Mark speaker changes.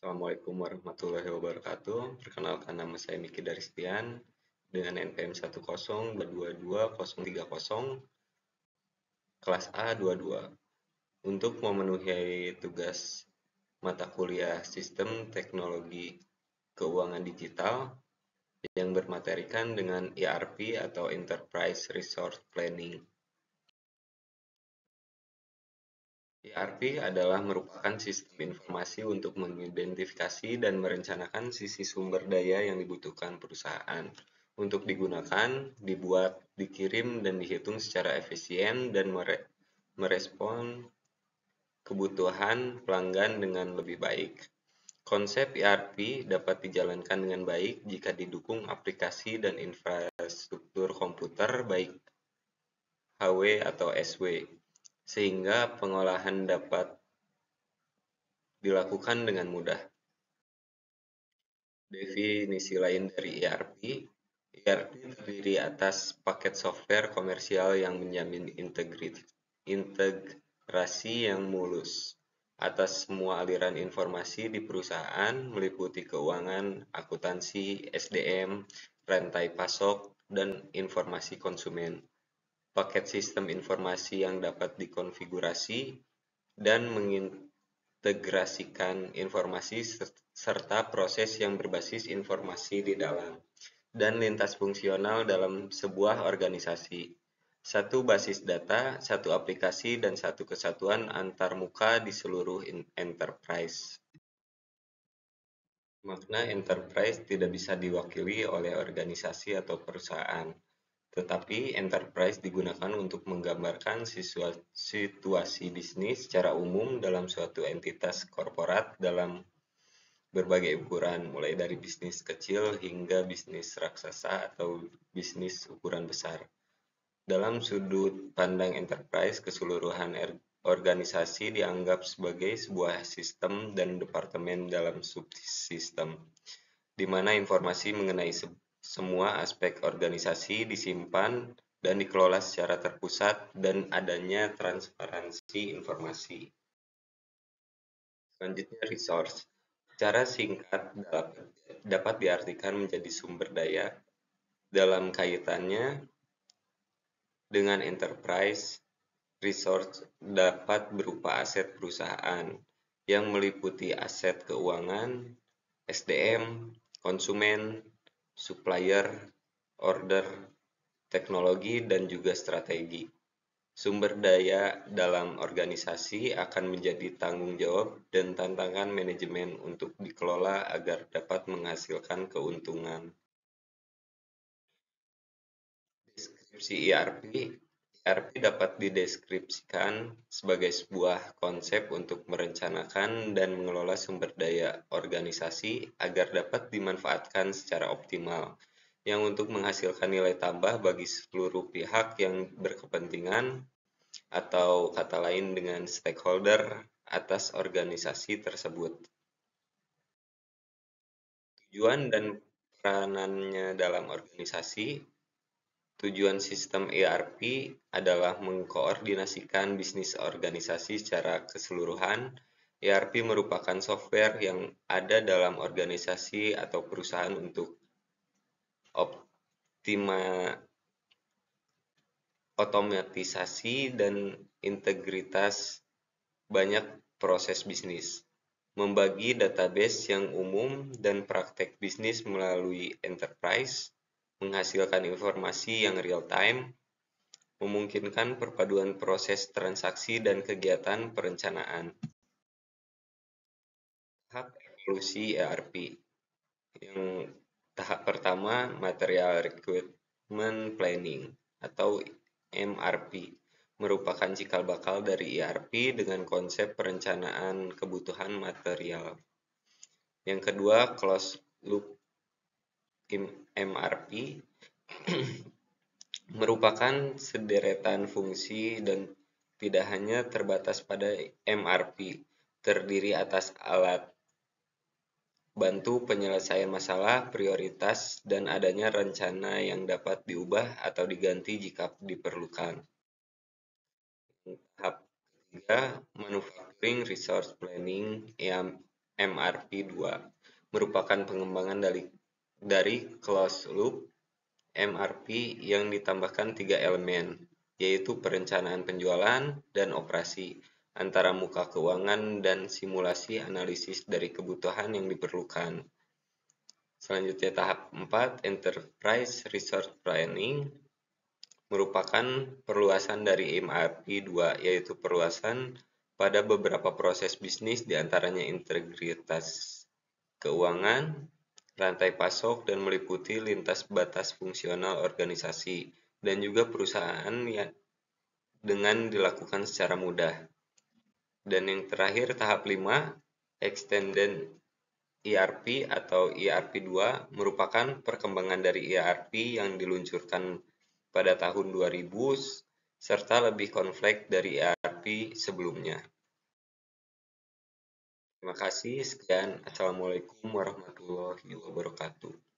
Speaker 1: Assalamualaikum warahmatullahi wabarakatuh. Perkenalkan, nama saya Miki Daristian dengan NPM 1022030 kelas A22 untuk memenuhi tugas mata kuliah Sistem Teknologi Keuangan Digital yang bermaterikan dengan ERP atau Enterprise Resource Planning. ERP adalah merupakan sistem informasi untuk mengidentifikasi dan merencanakan sisi sumber daya yang dibutuhkan perusahaan untuk digunakan, dibuat, dikirim, dan dihitung secara efisien dan merespon kebutuhan pelanggan dengan lebih baik. Konsep ERP dapat dijalankan dengan baik jika didukung aplikasi dan infrastruktur komputer baik HW atau SW, sehingga pengolahan dapat dilakukan dengan mudah. Definisi lain dari ERP terdiri atas paket software komersial yang menjamin integrasi yang mulus atas semua aliran informasi di perusahaan, meliputi keuangan, akuntansi, SDM, rantai pasok, dan informasi konsumen. Paket sistem informasi yang dapat dikonfigurasi dan mengintegrasikan informasi serta proses yang berbasis informasi di dalam dan lintas fungsional dalam sebuah organisasi. Satu basis data, satu aplikasi, dan satu kesatuan antarmuka di seluruh enterprise. Makna enterprise tidak bisa diwakili oleh organisasi atau perusahaan, tetapi enterprise digunakan untuk menggambarkan situasi bisnis secara umum dalam suatu entitas korporat dalam berbagai ukuran, mulai dari bisnis kecil hingga bisnis raksasa atau bisnis ukuran besar. Dalam sudut pandang enterprise, keseluruhan organisasi dianggap sebagai sebuah sistem dan departemen dalam subsistem, di mana informasi mengenai semua aspek organisasi disimpan dan dikelola secara terpusat dan adanya transparansi informasi. Selanjutnya, resource. Secara singkat dapat diartikan menjadi sumber daya dalam kaitannya dengan enterprise. Resource dapat berupa aset perusahaan yang meliputi aset keuangan, SDM, konsumen, supplier, order, teknologi, dan juga strategi. Sumber daya dalam organisasi akan menjadi tanggung jawab dan tantangan manajemen untuk dikelola agar dapat menghasilkan keuntungan. Deskripsi ERP. ERP dapat dideskripsikan sebagai sebuah konsep untuk merencanakan dan mengelola sumber daya organisasi agar dapat dimanfaatkan secara optimal, yang untuk menghasilkan nilai tambah bagi seluruh pihak yang berkepentingan, atau kata lain dengan stakeholder atas organisasi tersebut. Tujuan dan peranannya dalam organisasi. Tujuan sistem ERP adalah mengkoordinasikan bisnis organisasi secara keseluruhan. ERP merupakan software yang ada dalam organisasi atau perusahaan untuk otomatisasi dan integritas banyak proses bisnis, membagi database yang umum dan praktek bisnis melalui enterprise, menghasilkan informasi yang real-time, memungkinkan perpaduan proses transaksi dan kegiatan perencanaan. Tahap evolusi ERP. Yang tahap pertama, Material Requirement Planning atau MRP, merupakan cikal bakal dari ERP dengan konsep perencanaan kebutuhan material. Yang kedua, Closed Loop MRP merupakan sederetan fungsi dan tidak hanya terbatas pada MRP, terdiri atas alat bantu penyelesaian masalah, prioritas, dan adanya rencana yang dapat diubah atau diganti jika diperlukan. Tahap ketiga, Manufacturing Resource Planning MRP2 merupakan pengembangan dari closed loop MRP yang ditambahkan 3 elemen, yaitu perencanaan penjualan dan operasi, antara muka keuangan dan simulasi analisis dari kebutuhan yang diperlukan. Selanjutnya tahap 4, Enterprise Resource Planning, merupakan perluasan dari MRP2, yaitu perluasan pada beberapa proses bisnis diantaranya integritas keuangan, rantai pasok, dan meliputi lintas batas fungsional organisasi, dan juga perusahaan yang dengan dilakukan secara mudah. Dan yang terakhir tahap 5, Extended ERP atau ERP2 merupakan perkembangan dari ERP yang diluncurkan pada tahun 2000 serta lebih kompleks dari ERP sebelumnya. Terima kasih, sekian. Assalamualaikum warahmatullahi wabarakatuh.